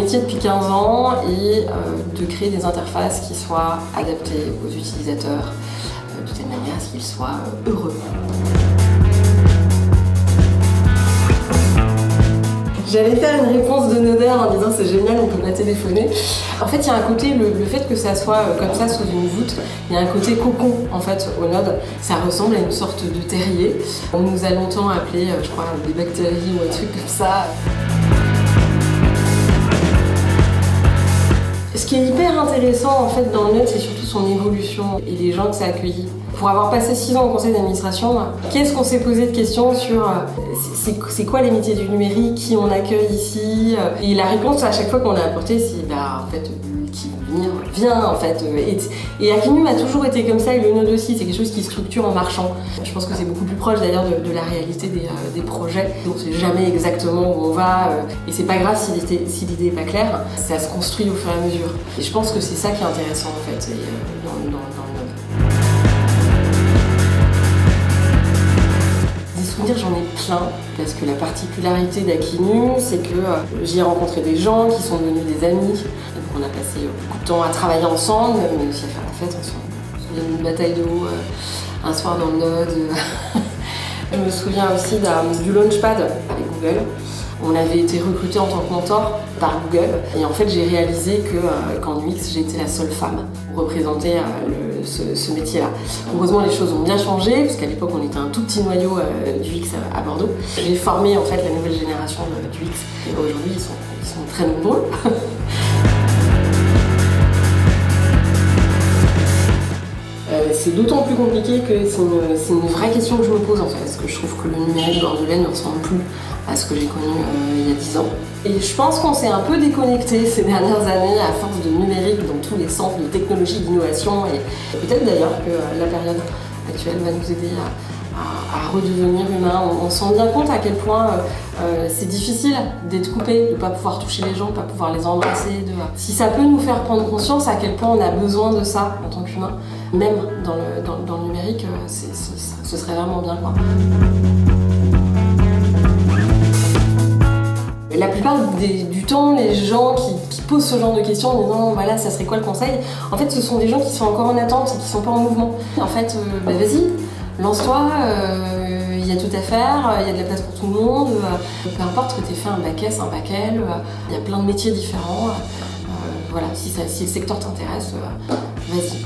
métier depuis 15 ans et de créer des interfaces qui soient adaptées aux utilisateurs de telle manière à ce qu'ils soient heureux. J'allais faire une réponse de Noder en disant c'est génial, on peut pas téléphoner. En fait, il y a un côté, le fait que ça soit comme ça sous une voûte, il y a un côté cocon en fait au Node. Ça ressemble à une sorte de terrier. On nous a longtemps appelé, je crois, des bactéries ou un truc comme ça. Ce qui est hyper intéressant en fait dans le Node, c'est surtout son évolution et les gens que ça a accueilli. Pour avoir passé 6 ans au conseil d'administration, qu'est-ce qu'on s'est posé de questions sur c'est quoi les métiers du numérique, qui on accueille ici? Et la réponse à chaque fois qu'on a apporté, c'est en fait, qui veut venir, vient en fait. Et Akinum a toujours été comme ça, et le Node aussi, c'est quelque chose qui structure en marchant. Je pense que c'est beaucoup plus proche d'ailleurs de la réalité des projets. On ne sait jamais exactement où on va, et c'est pas grave si l'idée n'est pas claire, ça se construit au fur et à mesure. Et je pense que c'est ça qui est intéressant en fait dans le Node. J'en ai plein, parce que la particularité d'Akinum, c'est que j'y ai rencontré des gens qui sont devenus des amis. Donc on a passé beaucoup de temps à travailler ensemble, mais aussi à faire la fête ensemble. Je me souviens d'une bataille de haut un soir dans le Node. Je me souviens aussi du Launchpad avec Google. On avait été recrutés en tant que mentor par Google. Et en fait, j'ai réalisé qu'en UX, j'étais la seule femme pour représenter ce métier-là. Heureusement, les choses ont bien changé, parce qu'à l'époque, on était un tout petit noyau du UX à Bordeaux. J'ai formé en fait la nouvelle génération du UX. Et aujourd'hui, ils sont très nombreux. C'est d'autant plus compliqué que c'est une vraie question que je me pose en fait, parce que je trouve que le numérique bordelais ne ressemble plus à ce que j'ai connu il y a 10 ans. Et je pense qu'on s'est un peu déconnecté ces dernières années à force de numérique dans tous les centres de technologie, d'innovation, et peut-être d'ailleurs que la période actuelle va nous aider à redevenir humain. On se rend bien compte à quel point c'est difficile d'être coupé, de ne pas pouvoir toucher les gens, de ne pas pouvoir les embrasser. Si ça peut nous faire prendre conscience à quel point on a besoin de ça en tant qu'humain, même dans le numérique, ce serait vraiment bien, quoi. La plupart du temps, les gens qui posent ce genre de questions en disant voilà, ça serait quoi le conseil, en fait, ce sont des gens qui sont encore en attente et qui ne sont pas en mouvement. En fait, vas-y, lance-toi, il y a tout à faire, il y a de la place pour tout le monde, peu importe que tu aies fait un bac S, un bac L, il y a plein de métiers différents. Voilà, si le secteur t'intéresse, vas-y.